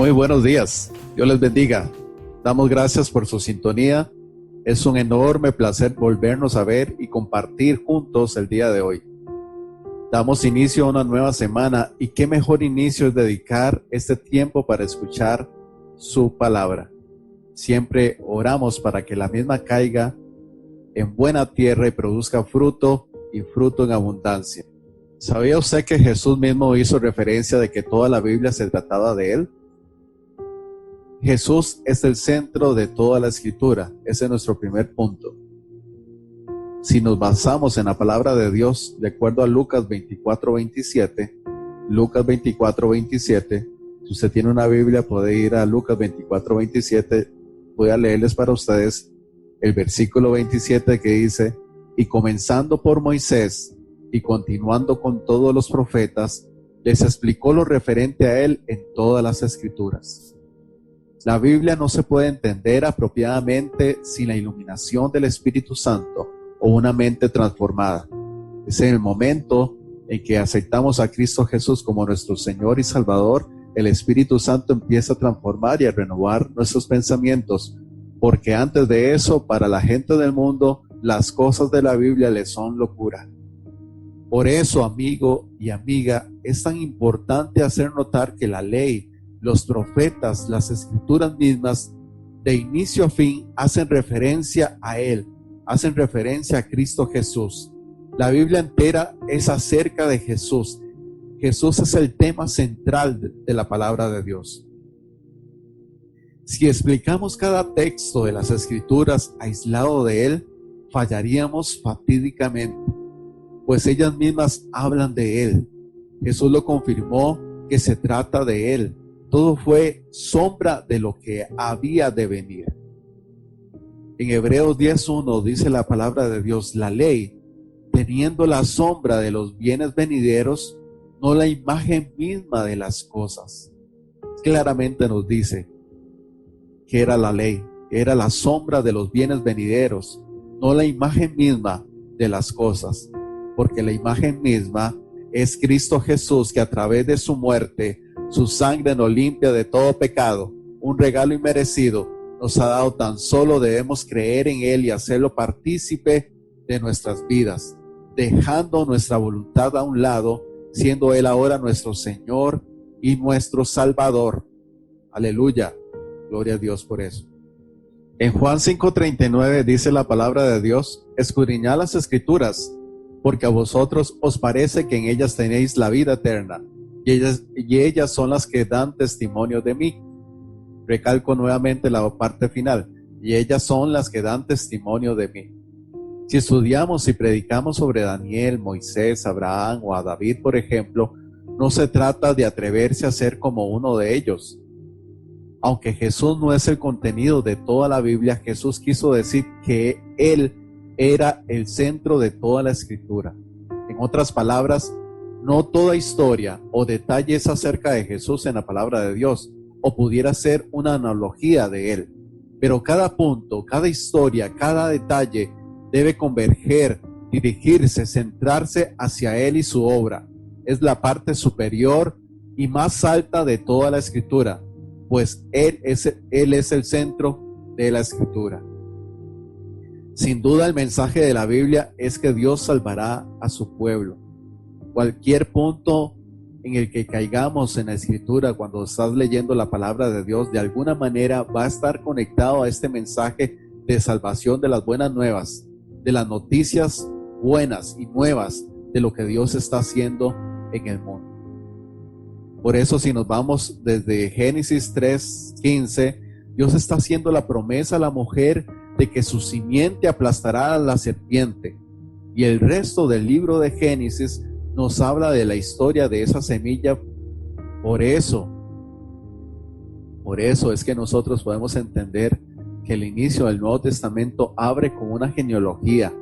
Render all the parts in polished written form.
Muy buenos días, Dios les bendiga. Damos gracias por su sintonía. Es un enorme placer volvernos a ver y compartir juntos el día de hoy. Damos inicio a una nueva semana y qué mejor inicio es dedicar este tiempo para escuchar su palabra. Siempre oramos para que la misma caiga en buena tierra y produzca fruto y fruto en abundancia. ¿Sabía usted que Jesús mismo hizo referencia de que toda la Biblia se trataba de Él? Jesús es el centro de toda la Escritura. Ese es nuestro primer punto. Si nos basamos en la palabra de Dios, de acuerdo a Lucas 24:27, si usted tiene una Biblia puede ir a Lucas 24:27, voy a leerles para ustedes el versículo 27 que dice: y comenzando por Moisés y continuando con todos los profetas, les explicó lo referente a él en todas las Escrituras. La Biblia no se puede entender apropiadamente sin la iluminación del Espíritu Santo o una mente transformada. Es en el momento en que aceptamos a Cristo Jesús como nuestro Señor y Salvador, el Espíritu Santo empieza a transformar y a renovar nuestros pensamientos, porque antes de eso, para la gente del mundo, las cosas de la Biblia les son locura. Por eso, amigo y amiga, es tan importante hacer notar que la ley, los profetas, las Escrituras mismas, de inicio a fin, hacen referencia a Él, hacen referencia a Cristo Jesús. La Biblia entera es acerca de Jesús. Jesús es el tema central de la palabra de Dios. Si explicamos cada texto de las Escrituras aislado de Él, fallaríamos fatídicamente, pues ellas mismas hablan de Él. Jesús lo confirmó que se trata de Él. Todo fue sombra de lo que había de venir. En Hebreos 10:1 dice la palabra de Dios: la ley, teniendo la sombra de los bienes venideros, no la imagen misma de las cosas. Claramente nos dice que era la ley, era la sombra de los bienes venideros, no la imagen misma de las cosas, porque la imagen misma es Cristo Jesús, que a través de su muerte, su sangre nos limpia de todo pecado, un regalo inmerecido nos ha dado. Tan solo debemos creer en Él y hacerlo partícipe de nuestras vidas, dejando nuestra voluntad a un lado, siendo Él ahora nuestro Señor y nuestro Salvador. Aleluya, gloria a Dios por eso. En Juan 5:39 dice la palabra de Dios: escudriñad las Escrituras, porque a vosotros os parece que en ellas tenéis la vida eterna, y ellas son las que dan testimonio de mí. Recalco nuevamente la parte final: y ellas son las que dan testimonio de mí. Si estudiamos y predicamos sobre Daniel, Moisés, Abraham o a David, por ejemplo, no se trata de atreverse a ser como uno de ellos. Aunque Jesús no es el contenido de toda la Biblia, Jesús quiso decir que Él era el centro de toda la Escritura. En otras palabras, no toda historia o detalle es acerca de Jesús en la palabra de Dios, o pudiera ser una analogía de Él. Pero cada punto, cada historia, cada detalle debe converger, dirigirse, centrarse hacia Él y su obra. Es la parte superior y más alta de toda la Escritura, pues Él es el centro de la Escritura. Sin duda, el mensaje de la Biblia es que Dios salvará a su pueblo. Cualquier punto en el que caigamos en la Escritura, cuando estás leyendo la palabra de Dios, de alguna manera va a estar conectado a este mensaje de salvación, de las buenas nuevas, de las noticias buenas y nuevas de lo que Dios está haciendo en el mundo. Por eso, si nos vamos desde Génesis 3:15, Dios está haciendo la promesa a la mujer de que su simiente aplastará a la serpiente. Y el resto del libro de Génesis nos habla de la historia de esa semilla. Por eso es que nosotros podemos entender que el inicio del Nuevo Testamento abre con una genealogía,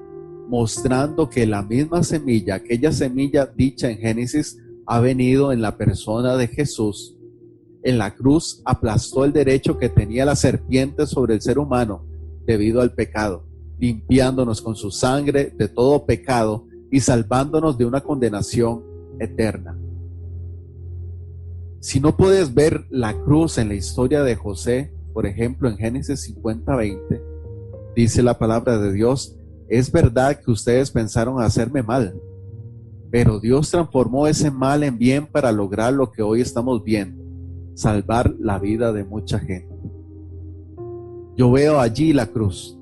mostrando que la misma semilla, aquella semilla dicha en Génesis, ha venido en la persona de Jesús. En la cruz aplastó el derecho que tenía la serpiente sobre el ser humano debido al pecado, limpiándonos con su sangre de todo pecado y salvándonos de una condenación eterna. Si no puedes ver la cruz en la historia de José, por ejemplo, en Génesis 50:20, dice la palabra de Dios: es verdad que ustedes pensaron hacerme mal, pero Dios transformó ese mal en bien para lograr lo que hoy estamos viendo, salvar la vida de mucha gente. Yo veo allí la cruz.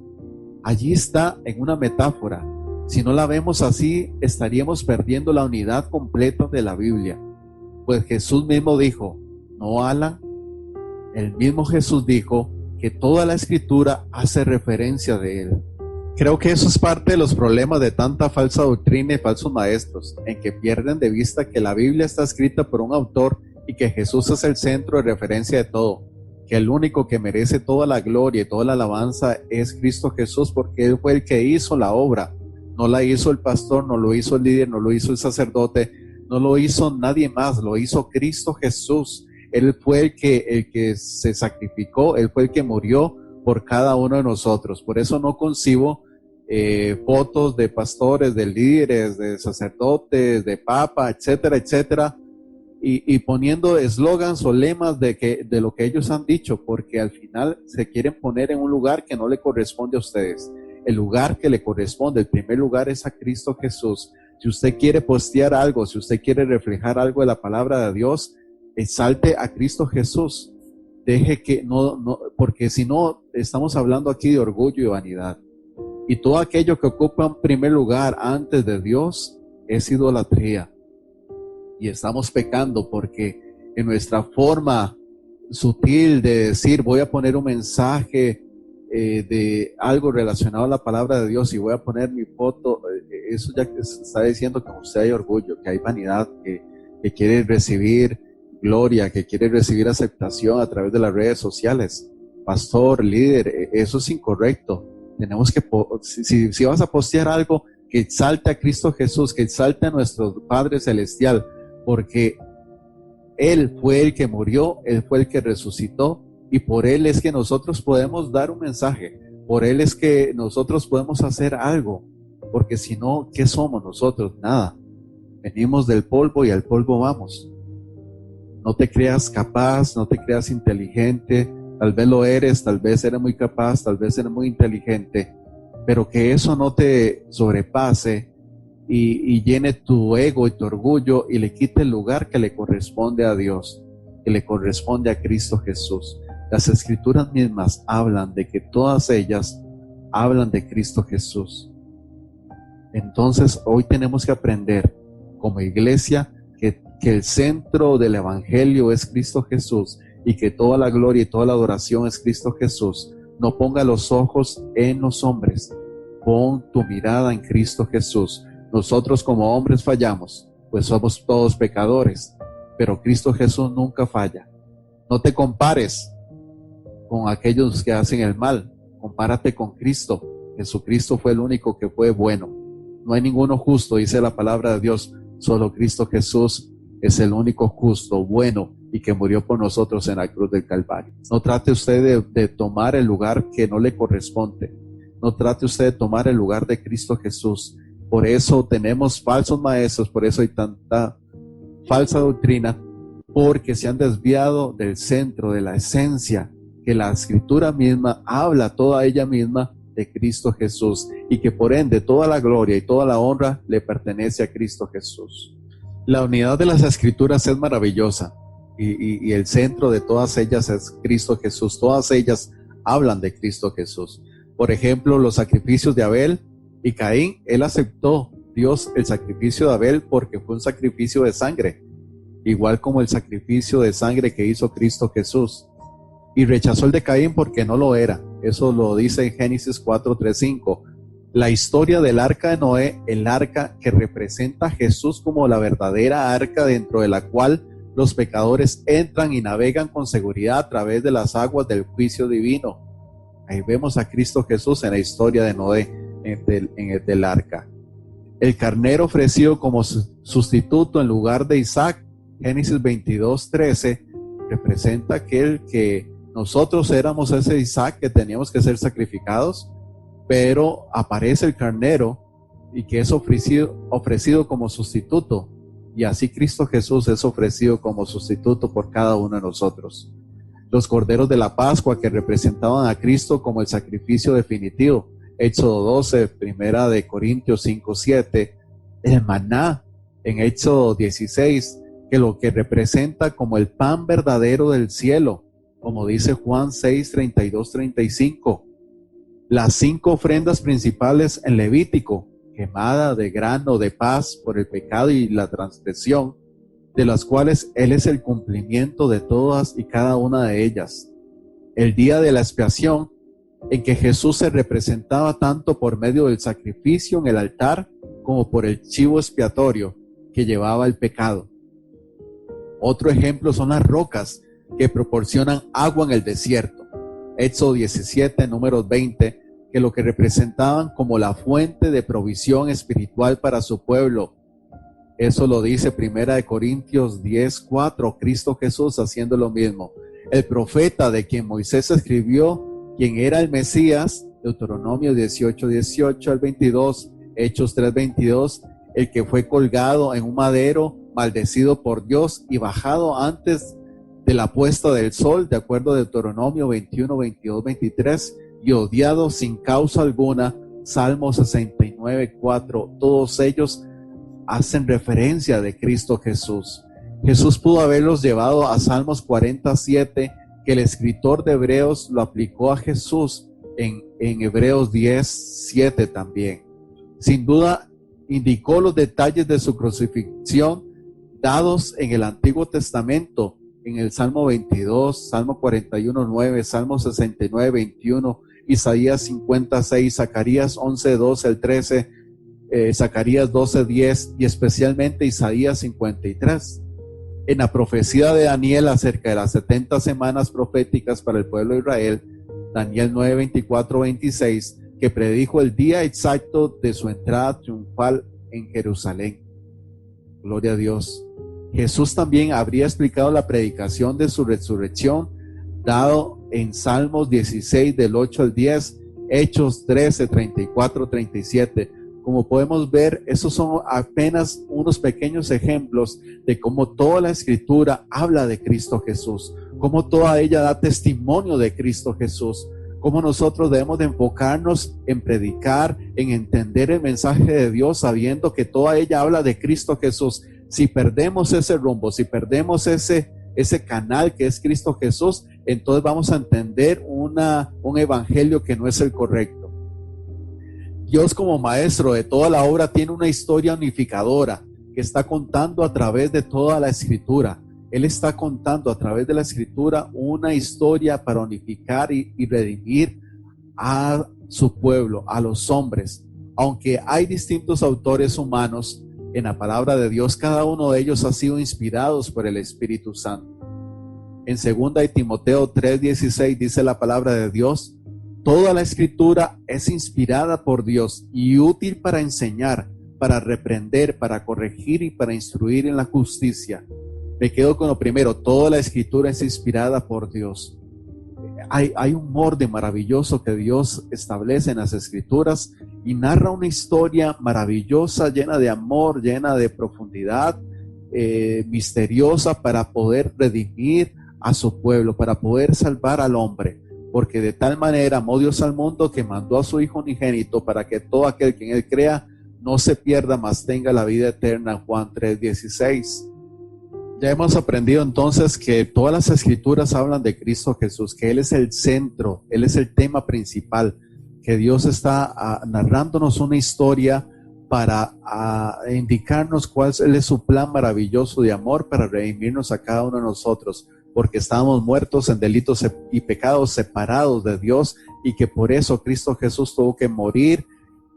Allí está en una metáfora. Si no la vemos así, estaríamos perdiendo la unidad completa de la Biblia. Pues Jesús mismo dijo, ¿no, Alan? El mismo Jesús dijo que toda la escritura hace referencia de él. Creo que eso es parte de los problemas de tanta falsa doctrina y falsos maestros, en que pierden de vista que la Biblia está escrita por un autor y que Jesús es el centro de referencia de todo, que el único que merece toda la gloria y toda la alabanza es Cristo Jesús, porque Él fue el que hizo la obra. No la hizo el pastor, no lo hizo el líder, no lo hizo el sacerdote, no lo hizo nadie más, lo hizo Cristo Jesús. Él fue el que se sacrificó, Él fue el que murió por cada uno de nosotros. Por eso no concibo fotos de pastores, de líderes, de sacerdotes, de papa, etcétera, etcétera, y poniendo eslogans o lemas de lo que ellos han dicho, porque al final se quieren poner en un lugar que no le corresponde a ustedes. El lugar que le corresponde, el primer lugar, es a Cristo Jesús. Si usted quiere postear algo, si usted quiere reflejar algo de la palabra de Dios, exalte a Cristo Jesús. Deje que no, porque si no, estamos hablando aquí de orgullo y vanidad. Y todo aquello que ocupa un primer lugar antes de Dios es idolatría. Y estamos pecando porque en nuestra forma sutil de decir, voy a poner un mensaje de algo relacionado a la palabra de Dios y voy a poner mi foto, eso ya está diciendo que usted hay orgullo, que hay vanidad, que quiere recibir gloria, que quiere recibir aceptación a través de las redes sociales. Pastor, líder, eso es incorrecto. Tenemos que, si vas a postear algo, que exalte a Cristo Jesús, que exalte a nuestro Padre Celestial, porque Él fue el que murió, Él fue el que resucitó, y por Él es que nosotros podemos dar un mensaje, por Él es que nosotros podemos hacer algo, porque si no, ¿qué somos nosotros? Nada. Venimos del polvo y al polvo vamos. No te creas capaz, no te creas inteligente. Tal vez lo eres, tal vez eres muy capaz, tal vez eres muy inteligente, pero que eso no te sobrepase y llene tu ego y tu orgullo y le quite el lugar que le corresponde a Dios, que le corresponde a Cristo Jesús. Las escrituras mismas hablan de que todas ellas hablan de Cristo Jesús. Entonces hoy tenemos que aprender como iglesia que el centro del evangelio es Cristo Jesús, y que toda la gloria y toda la adoración es Cristo Jesús. No ponga los ojos en los hombres, pon tu mirada en Cristo Jesús. Nosotros como hombres fallamos, pues somos todos pecadores, pero Cristo Jesús nunca falla. No te compares con aquellos que hacen el mal, compárate con Cristo. Jesucristo fue el único que fue bueno. No hay ninguno justo, dice la palabra de Dios, solo Cristo Jesús es el único justo, bueno, y que murió por nosotros en la cruz del Calvario. No trate usted de tomar el lugar que no le corresponde. No trate usted de tomar el lugar de Cristo Jesús. Por eso tenemos falsos maestros, por eso hay tanta falsa doctrina, porque se han desviado del centro, de la esencia, que la escritura misma habla, toda ella misma, de Cristo Jesús, y que por ende toda la gloria y toda la honra le pertenece a Cristo Jesús. La unidad de las escrituras es maravillosa. Y el centro de todas ellas es Cristo Jesús. Todas ellas hablan de Cristo Jesús. Por ejemplo, los sacrificios de Abel y Caín, él aceptó Dios el sacrificio de Abel porque fue un sacrificio de sangre, igual como el sacrificio de sangre que hizo Cristo Jesús. Y rechazó el de Caín porque no lo era. Eso lo dice en Génesis 4:3-5. La historia del arca de Noé, el arca que representa a Jesús como la verdadera arca dentro de la cual los pecadores entran y navegan con seguridad a través de las aguas del juicio divino. Ahí vemos a Cristo Jesús en la historia de Noé, en el del arca. El carnero ofrecido como sustituto en lugar de Isaac, Génesis 22:13, representa aquel que nosotros éramos ese Isaac que teníamos que ser sacrificados, pero aparece el carnero y que es ofrecido como sustituto. y así Cristo Jesús es ofrecido como sustituto por cada uno de nosotros. Los corderos de la Pascua que representaban a Cristo como el sacrificio definitivo, Éxodo 12, primera de Corintios 5, 7, el maná en Éxodo 16, que lo que representa como el pan verdadero del cielo, como dice Juan 6, 32, 35. Las 5 ofrendas principales en Levítico, quemada de grano de paz por el pecado y la transgresión, de las cuales Él es el cumplimiento de todas y cada una de ellas. El día de la expiación, en que Jesús se representaba tanto por medio del sacrificio en el altar como por el chivo expiatorio que llevaba el pecado. Otro ejemplo son las rocas que proporcionan agua en el desierto. Éxodo 17, números 20, que lo que representaban como la fuente de provisión espiritual para su pueblo. Eso lo dice Primera de Corintios 10, 4, Cristo Jesús haciendo lo mismo. El profeta de quien Moisés escribió, quien era el Mesías, Deuteronomio 18, 18 al 22, Hechos 3, 22, el que fue colgado en un madero, maldecido por Dios y bajado antes de la puesta del sol, de acuerdo a Deuteronomio 21, 22, 23, y odiado sin causa alguna, Salmo 69, 4, todos ellos hacen referencia de Cristo Jesús. Jesús pudo haberlos llevado a Salmos 47, que el escritor de Hebreos lo aplicó a Jesús en Hebreos 10, 7 también. Sin duda, indicó los detalles de su crucifixión dados en el Antiguo Testamento, en el Salmo 22, Salmo 41, 9, Salmo 69, 21, Isaías 56, Zacarías 11, 12 al 13, Zacarías 12, 10 y especialmente Isaías 53. En la profecía de Daniel acerca de las 70 semanas proféticas para el pueblo de Israel, Daniel 9, 24, 26, que predijo el día exacto de su entrada triunfal en Jerusalén. Gloria a Dios. Jesús también habría explicado la predicación de su resurrección, dado en Salmos 16 del 8 al 10, Hechos 13, 34, 37. Como podemos ver, esos son apenas unos pequeños ejemplos de cómo toda la Escritura habla de Cristo Jesús, cómo toda ella da testimonio de Cristo Jesús, cómo nosotros debemos de enfocarnos en predicar, en entender el mensaje de Dios, sabiendo que toda ella habla de Cristo Jesús. Si perdemos ese rumbo, si perdemos ese canal que es Cristo Jesús, entonces vamos a entender un evangelio que no es el correcto. Dios, como maestro de toda la obra, tiene una historia unificadora que está contando a través de toda la Escritura. Él está contando a través de la Escritura una historia para unificar y redimir a su pueblo, a los hombres. Aunque hay distintos autores humanos en la palabra de Dios, cada uno de ellos ha sido inspirados por el Espíritu Santo. En 2 de Timoteo 3:16 dice la palabra de Dios: toda la Escritura es inspirada por Dios y útil para enseñar, para reprender, para corregir y para instruir en la justicia. Me quedo con lo primero, toda la Escritura es inspirada por Dios. Hay un orden maravilloso que Dios establece en las Escrituras y narra una historia maravillosa, llena de amor, llena de profundidad, misteriosa, para poder redimir a su pueblo, para poder salvar al hombre. Porque de tal manera amó Dios al mundo que mandó a su Hijo unigénito para que todo aquel que en él crea no se pierda, mas tenga la vida eterna. Juan 3:16. Ya hemos aprendido entonces que todas las Escrituras hablan de Cristo Jesús, que Él es el centro, Él es el tema principal, que Dios está narrándonos una historia para indicarnos cuál es su plan maravilloso de amor para redimirnos a cada uno de nosotros, porque estábamos muertos en delitos y pecados, separados de Dios, y que por eso Cristo Jesús tuvo que morir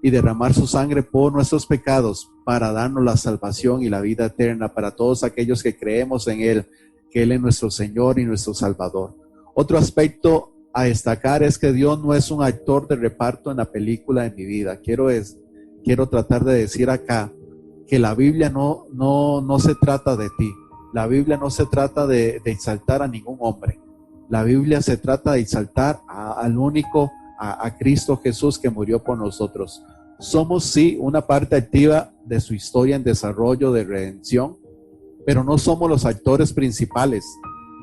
y derramar su sangre por nuestros pecados para darnos la salvación y la vida eterna para todos aquellos que creemos en Él, que Él es nuestro Señor y nuestro Salvador. Otro aspecto a destacar es que Dios no es un actor de reparto en la película de mi vida. Quiero tratar de decir acá que la Biblia no se trata de ti. La Biblia no se trata de exaltar a ningún hombre. La Biblia se trata de exaltar al único, a Cristo Jesús, que murió por nosotros. Somos sí una parte activa de su historia en desarrollo de redención, pero no somos los actores principales.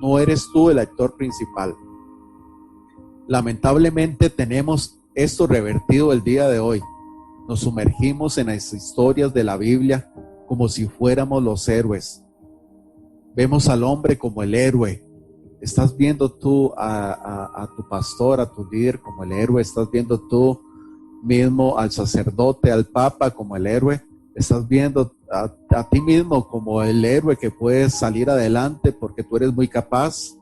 No eres tú el actor principal. Lamentablemente tenemos esto revertido el día de hoy. Nos sumergimos en las historias de la Biblia como si fuéramos los héroes. Vemos al hombre como el héroe. Estás viendo tú a tu pastor, a tu líder como el héroe. Estás viendo tú mismo al sacerdote, al papa como el héroe. Estás viendo a ti mismo como el héroe que puedes salir adelante porque tú eres muy capaz.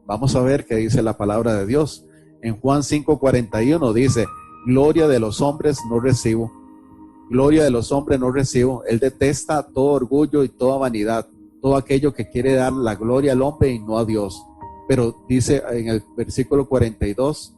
Vamos a ver qué dice la palabra de Dios. En Juan 5:41 dice: gloria de los hombres no recibo. Gloria de los hombres no recibo. Él detesta todo orgullo y toda vanidad, todo aquello que quiere dar la gloria al hombre y no a Dios. Pero dice en el versículo 42,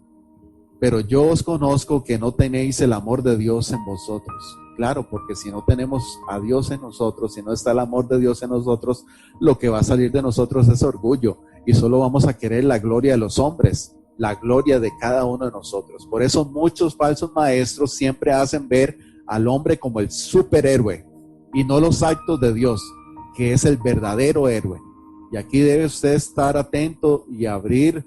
pero yo os conozco que no tenéis el amor de Dios en vosotros. Claro, porque si no tenemos a Dios en nosotros, si no está el amor de Dios en nosotros, lo que va a salir de nosotros es orgullo y solo vamos a querer la gloria de los hombres, la gloria de cada uno de nosotros. Por eso muchos falsos maestros siempre hacen ver al hombre como el superhéroe y no los actos de Dios, que es el verdadero héroe. Y aquí debe usted estar atento y abrir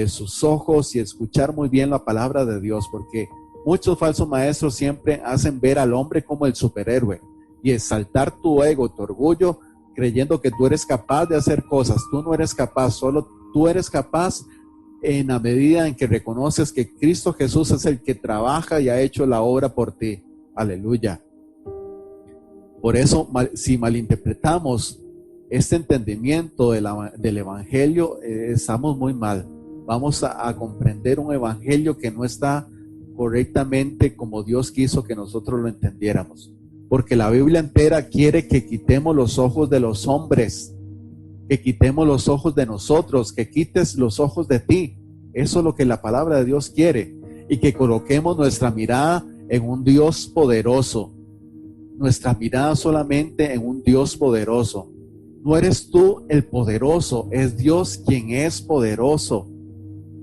sus ojos y escuchar muy bien la palabra de Dios, porque muchos falsos maestros siempre hacen ver al hombre como el superhéroe y exaltar tu ego, tu orgullo, creyendo que tú eres capaz de hacer cosas. Tú no eres capaz, solo tú eres capaz en la medida en que reconoces que Cristo Jesús es el que trabaja y ha hecho la obra por ti. Aleluya. Por eso, si malinterpretamos este entendimiento del evangelio, estamos muy mal. Vamos a comprender un evangelio que no está correctamente como Dios quiso que nosotros lo entendiéramos. Porque la Biblia entera quiere que quitemos los ojos de los hombres, que quitemos los ojos de nosotros, que quites los ojos de ti. Eso es lo que la palabra de Dios quiere. Y que coloquemos nuestra mirada en un Dios poderoso. Nuestra mirada solamente en un Dios poderoso. No eres tú el poderoso, es Dios quien es poderoso.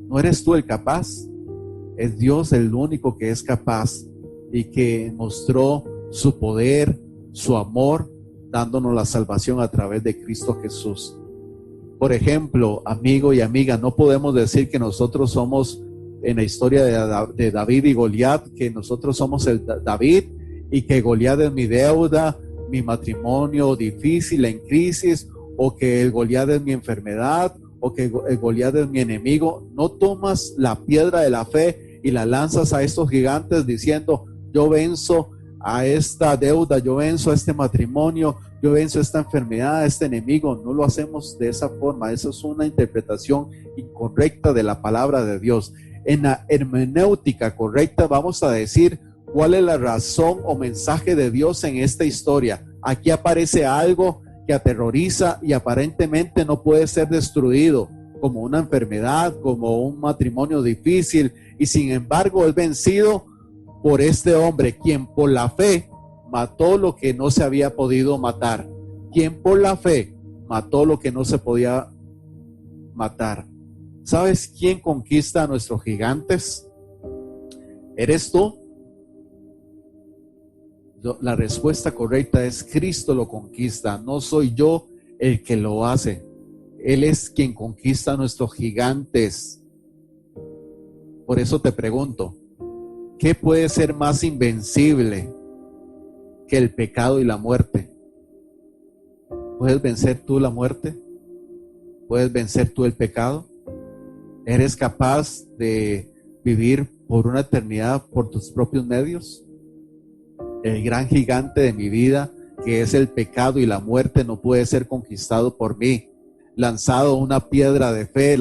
No eres tú el capaz, es Dios el único que es capaz y que mostró su poder, su amor, dándonos la salvación a través de Cristo Jesús. Por ejemplo, amigo y amiga, no podemos decir que nosotros somos, en la historia de David y Goliat, que nosotros somos el David y que Goliat es mi deuda, mi matrimonio difícil, en crisis, o que el Goliat es mi enfermedad, o que el Goliat es mi enemigo. No tomas la piedra de la fe y la lanzas a estos gigantes diciendo: yo venzo a esta deuda, yo venzo a este matrimonio, yo venzo a esta enfermedad, a este enemigo. No lo hacemos de esa forma. Eso es una interpretación incorrecta de la palabra de Dios. En la hermenéutica correcta vamos a decir cuál es la razón o mensaje de Dios en esta historia. Aquí aparece algo que aterroriza y aparentemente no puede ser destruido, como una enfermedad, como un matrimonio difícil, y sin embargo es vencido por este hombre, quien por la fe mató lo que no se había podido matar, quien por la fe mató lo que no se podía matar. ¿Sabes quién conquista a nuestros gigantes? ¿Eres tú? La respuesta correcta es: Cristo lo conquista, no soy yo el que lo hace. Él es quien conquista a nuestros gigantes. Por eso te pregunto, ¿qué puede ser más invencible que el pecado y la muerte? ¿Puedes vencer tú la muerte? ¿Puedes vencer tú el pecado? ¿Eres capaz de vivir por una eternidad por tus propios medios? El gran gigante de mi vida, que es el pecado y la muerte, no puede ser conquistado por mí, lanzando una piedra de fe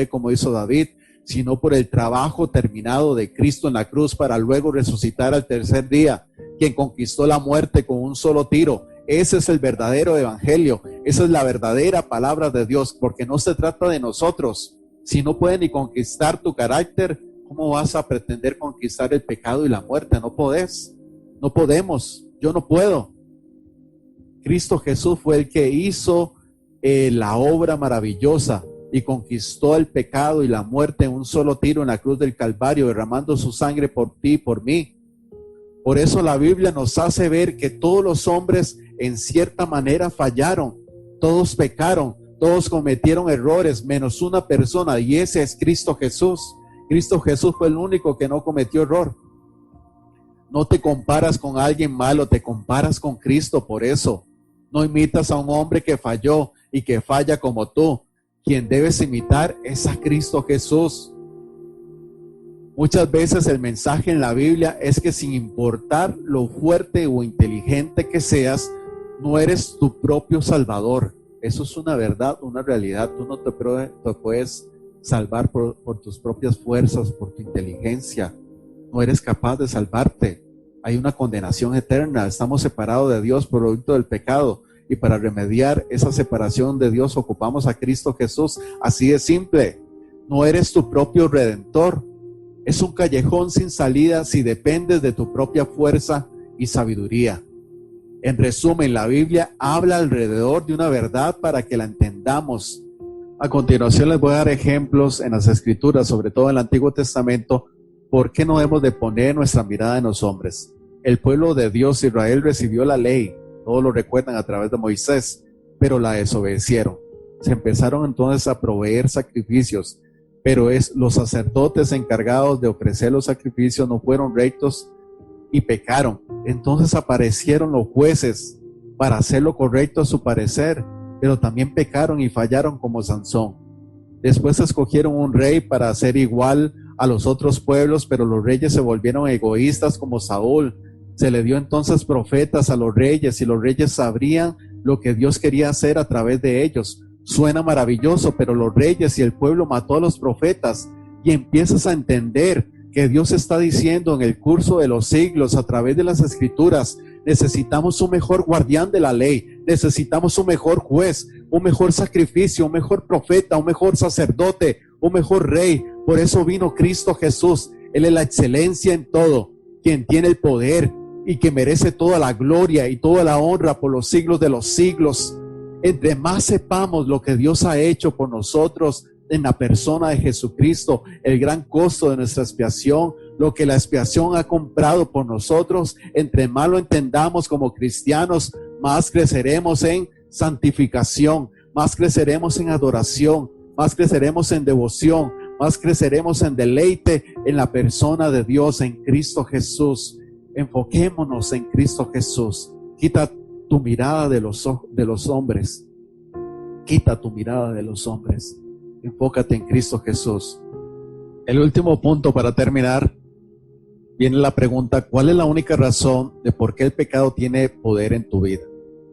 como hizo David, sino por el trabajo terminado de Cristo en la cruz para luego resucitar al tercer día, quien conquistó la muerte con un solo tiro. Ese es el verdadero evangelio, esa es la verdadera palabra de Dios, porque no se trata de nosotros. Si no puedes ni conquistar tu carácter, ¿cómo vas a pretender conquistar el pecado y la muerte? No podés. No podemos, yo no puedo. Cristo Jesús fue el que hizo la obra maravillosa y conquistó el pecado y la muerte en un solo tiro en la cruz del Calvario, derramando su sangre por ti y por mí. Por eso la Biblia nos hace ver que todos los hombres en cierta manera fallaron, todos pecaron, todos cometieron errores, menos una persona, y ese es Cristo Jesús. Cristo Jesús fue el único que no cometió error. No te comparas con alguien malo, te comparas con Cristo. Por eso no imitas a un hombre que falló y que falla como tú. Quien debes imitar es a Cristo Jesús. Muchas veces el mensaje en la Biblia es que sin importar lo fuerte o inteligente que seas, no eres tu propio salvador. Eso es una verdad, una realidad. Tú no te puedes salvar por tus propias fuerzas, por tu inteligencia. No eres capaz de salvarte. Hay una condenación eterna. Estamos separados de Dios por producto del pecado. Y para remediar esa separación de Dios ocupamos a Cristo Jesús. Así de simple. No eres tu propio redentor. Es un callejón sin salida si dependes de tu propia fuerza y sabiduría. En resumen, la Biblia habla alrededor de una verdad para que la entendamos. A continuación les voy a dar ejemplos en las Escrituras, sobre todo en el Antiguo Testamento, por qué no debemos de poner nuestra mirada en los hombres. El pueblo de Dios, Israel, recibió la ley, todos lo recuerdan a través de Moisés, pero la desobedecieron. Se empezaron entonces a proveer sacrificios, pero los sacerdotes encargados de ofrecer los sacrificios no fueron rectos y pecaron. Entonces aparecieron los jueces para hacer lo correcto a su parecer, pero también pecaron y fallaron como Sansón. Después escogieron un rey para hacer igual a los otros pueblos, pero los reyes se volvieron egoístas como Saúl. Se le dio entonces profetas a los reyes y los reyes sabrían lo que Dios quería hacer a través de ellos. Suena maravilloso, pero los reyes y el pueblo mató a los profetas, y empiezas a entender que Dios está diciendo en el curso de los siglos a través de las Escrituras: necesitamos un mejor guardián de la ley, necesitamos un mejor juez, un mejor sacrificio, un mejor profeta, un mejor sacerdote, un mejor rey. Por eso vino Cristo Jesús. Él es la excelencia en todo, quien tiene el poder y que merece toda la gloria y toda la honra por los siglos de los siglos. Entre más sepamos lo que Dios ha hecho por nosotros en la persona de Jesucristo, el gran costo de nuestra expiación, lo que la expiación ha comprado por nosotros, entre más lo entendamos como cristianos, más creceremos en santificación, más creceremos en adoración, más creceremos en devoción, más creceremos en deleite en la persona de Dios, en Cristo Jesús. Enfoquémonos en Cristo Jesús. Quita tu mirada de los hombres. Quita tu mirada de los hombres. Enfócate en Cristo Jesús. El último punto para terminar, viene la pregunta: ¿cuál es la única razón de por qué el pecado tiene poder en tu vida?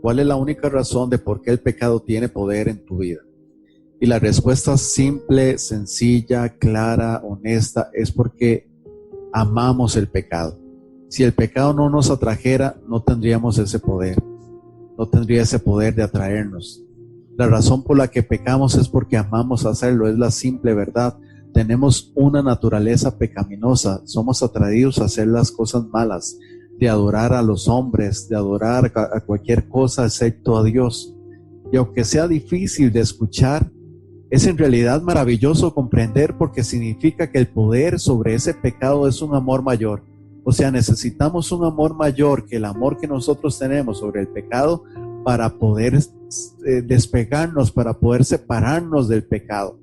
¿Cuál es la única razón de por qué el pecado tiene poder en tu vida? Y la respuesta simple, sencilla, clara, honesta, es porque amamos el pecado. Si el pecado no nos atrajera, no tendríamos ese poder. No tendría ese poder de atraernos. La razón por la que pecamos es porque amamos hacerlo, es la simple verdad. Tenemos una naturaleza pecaminosa, somos atraídos a hacer las cosas malas, de adorar a los hombres, de adorar a cualquier cosa excepto a Dios. Y aunque sea difícil de escuchar, es en realidad maravilloso comprender, porque significa que el poder sobre ese pecado es un amor mayor. O sea, necesitamos un amor mayor que el amor que nosotros tenemos sobre el pecado para poder despegarnos, para poder separarnos del pecado.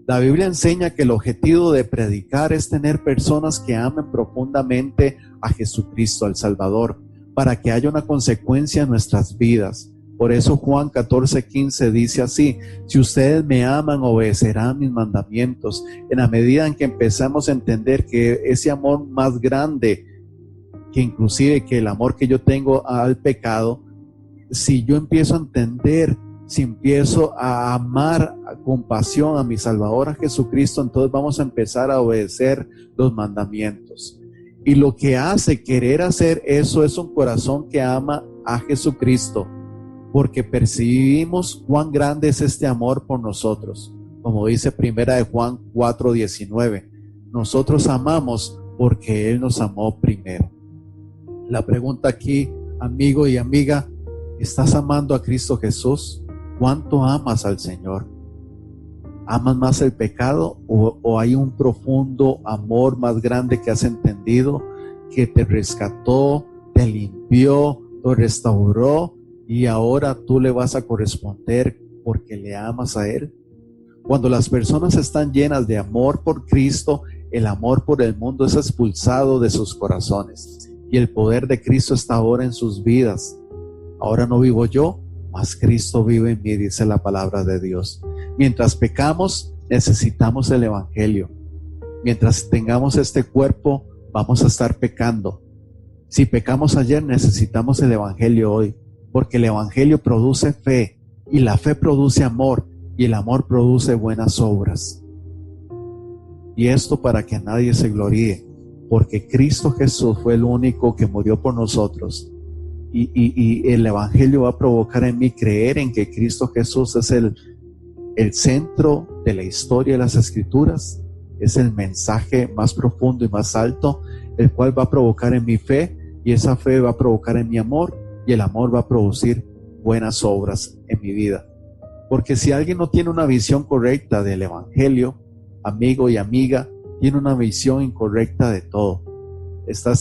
La Biblia enseña que el objetivo de predicar es tener personas que amen profundamente a Jesucristo, al Salvador, para que haya una consecuencia en nuestras vidas. Por eso Juan 14:15 dice así: si ustedes me aman, obedecerán mis mandamientos. En la medida en que empezamos a entender que ese amor más grande, que inclusive que el amor que yo tengo al pecado, si yo empiezo a entender, si empiezo a amar con pasión a mi Salvador, a Jesucristo, entonces vamos a empezar a obedecer los mandamientos. Y lo que hace querer hacer eso es un corazón que ama a Jesucristo, porque percibimos cuán grande es este amor por nosotros. Como dice primera de Juan 4:19, nosotros amamos porque Él nos amó primero. La pregunta aquí, amigo y amiga: ¿estás amando a Cristo Jesús? ¿Cuánto amas al Señor? ¿Amas más el pecado o hay un profundo amor más grande que has entendido, que te rescató, te limpió, te restauró y ahora tú le vas a corresponder porque le amas a Él. Cuando las personas están llenas de amor por Cristo, el amor por el mundo es expulsado de sus corazones y el poder de Cristo está ahora en sus vidas. Ahora no vivo yo, mas Cristo vive en mí, dice la palabra de Dios. Mientras pecamos, necesitamos el Evangelio. Mientras tengamos este cuerpo, vamos a estar pecando. Si pecamos ayer, necesitamos el Evangelio hoy, porque el Evangelio produce fe y la fe produce amor y el amor produce buenas obras. Y esto para que nadie se gloríe, porque Cristo Jesús fue el único que murió por nosotros. Y el Evangelio va a provocar en mí creer en que Cristo Jesús es el centro de la historia de las Escrituras, es el mensaje más profundo y más alto, el cual va a provocar en mi fe, y esa fe va a provocar en mi amor, y el amor va a producir buenas obras en mi vida. Porque si alguien no tiene una visión correcta del Evangelio, amigo y amiga, tiene una visión incorrecta de todo. Está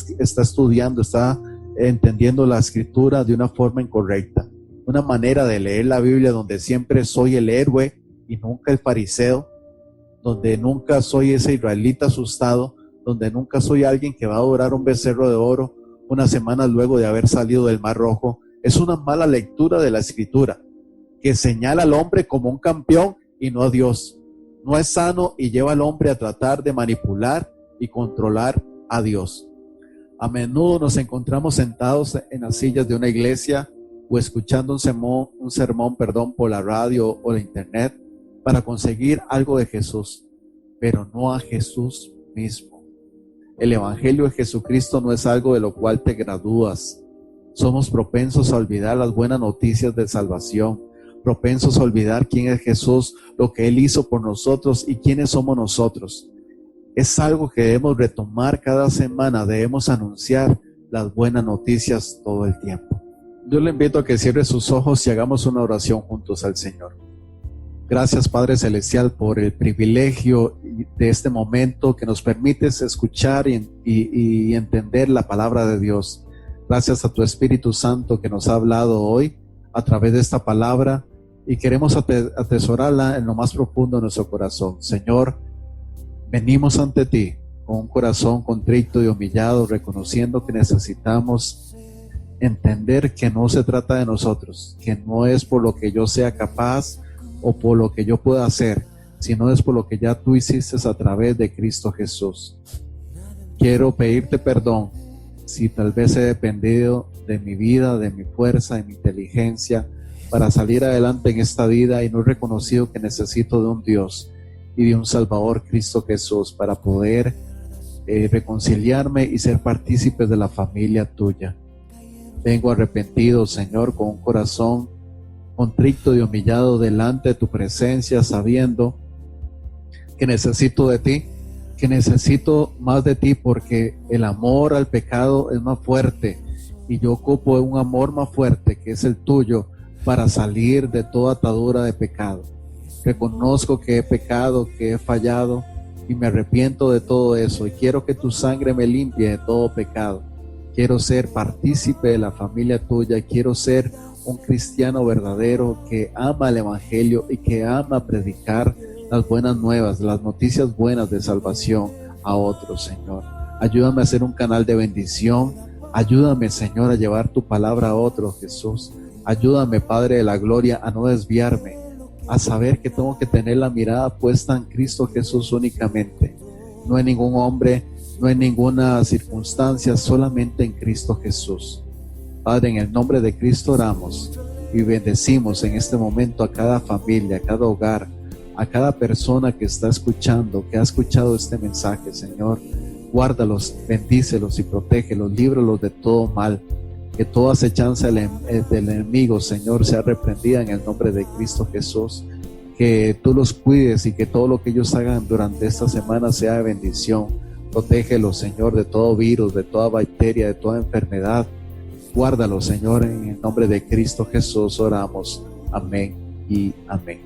estudiando, está entendiendo la Escritura de una forma incorrecta. Una manera de leer la Biblia donde siempre soy el héroe y nunca el fariseo, donde nunca soy ese israelita asustado, donde nunca soy alguien que va a adorar un becerro de oro unas semanas luego de haber salido del Mar Rojo. Es una mala lectura de la Escritura que señala al hombre como un campeón y no a Dios. No es sano y lleva al hombre a tratar de manipular y controlar a Dios. A menudo nos encontramos sentados en las sillas de una iglesia o escuchando un sermón, por la radio o la internet para conseguir algo de Jesús, pero no a Jesús mismo. El Evangelio de Jesucristo no es algo de lo cual te gradúas. Somos propensos a olvidar las buenas noticias de salvación, propensos a olvidar quién es Jesús, lo que Él hizo por nosotros y quiénes somos nosotros. Es algo que debemos retomar cada semana, debemos anunciar las buenas noticias todo el tiempo. Yo le invito a que cierre sus ojos y hagamos una oración juntos al Señor. Gracias, Padre Celestial, por el privilegio de este momento que nos permites escuchar y entender la palabra de Dios. Gracias a tu Espíritu Santo que nos ha hablado hoy a través de esta palabra y queremos atesorarla en lo más profundo de nuestro corazón. Señor, venimos ante ti con un corazón contrito y humillado, reconociendo que necesitamos entender que no se trata de nosotros, que no es por lo que yo sea capaz o por lo que yo pueda hacer, sino es por lo que ya tú hiciste a través de Cristo Jesús. Quiero pedirte perdón si tal vez he dependido de mi vida, de mi fuerza, de mi inteligencia para salir adelante en esta vida y no he reconocido que necesito de un Dios y de un Salvador, Cristo Jesús, para poder reconciliarme y ser partícipe de la familia tuya. Vengo arrepentido, Señor, con un corazón contrito y humillado delante de tu presencia, sabiendo que necesito de ti, que necesito más de ti, porque el amor al pecado es más fuerte y yo ocupo un amor más fuerte que es el tuyo para salir de toda atadura de pecado. Reconozco que he pecado, que he fallado y me arrepiento de todo eso y quiero que tu sangre me limpie de todo pecado. Quiero ser partícipe de la familia tuya y quiero ser un cristiano verdadero que ama el Evangelio y que ama predicar las buenas nuevas, las noticias buenas de salvación a otros, Señor. Ayúdame a ser un canal de bendición. Ayúdame, Señor, a llevar tu palabra a otros, Jesús. Ayúdame, Padre de la gloria, a no desviarme, a saber que tengo que tener la mirada puesta en Cristo Jesús únicamente, no en ningún hombre, no en ninguna circunstancia, solamente en Cristo Jesús. Padre, en el nombre de Cristo oramos y bendecimos en este momento a cada familia, a cada hogar, a cada persona que está escuchando, que ha escuchado este mensaje, Señor. Guárdalos, bendícelos y protégelos, líbralos de todo mal. Que toda acechanza del enemigo, Señor, sea reprendida en el nombre de Cristo Jesús. Que tú los cuides y que todo lo que ellos hagan durante esta semana sea de bendición. Protégelos, Señor, de todo virus, de toda bacteria, de toda enfermedad. Guárdalos, Señor, en el nombre de Cristo Jesús oramos. Amén y amén.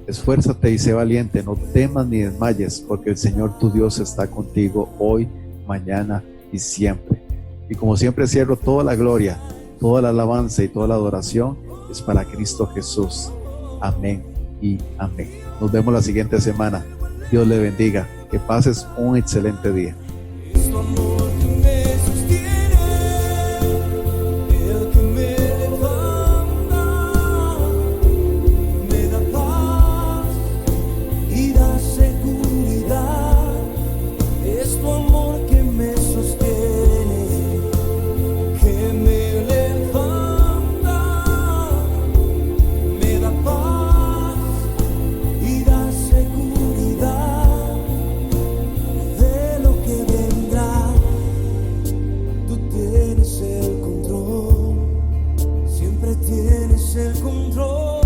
Esfuérzate y sé valiente, no temas ni desmayes, porque el Señor tu Dios está contigo hoy, mañana y siempre. Y como siempre cierro, toda la gloria, toda la alabanza y toda la adoración es para Cristo Jesús. Amén y amén. Nos vemos la siguiente semana. Dios le bendiga. Que pases un excelente día. Es tu amor que me sostiene, el que me levanta, me da paz y da seguridad. Es tu amor que me sostiene, que me levanta, me da paz y da seguridad de lo que vendrá. Tú tienes el control, siempre tienes el control.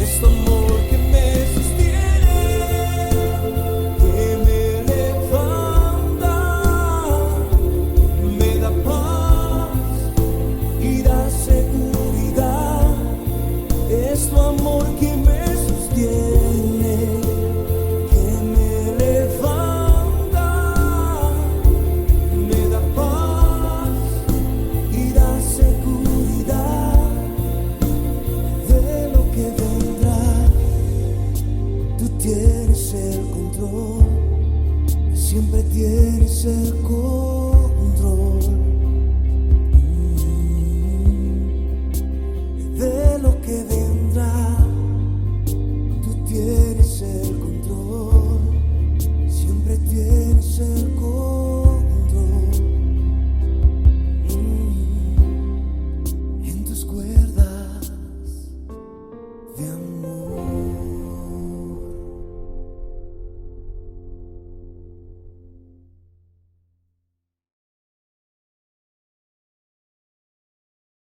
Es tu amor que me sostiene, que me levanta, me da paz y da seguridad. Es tu amor que me sostiene.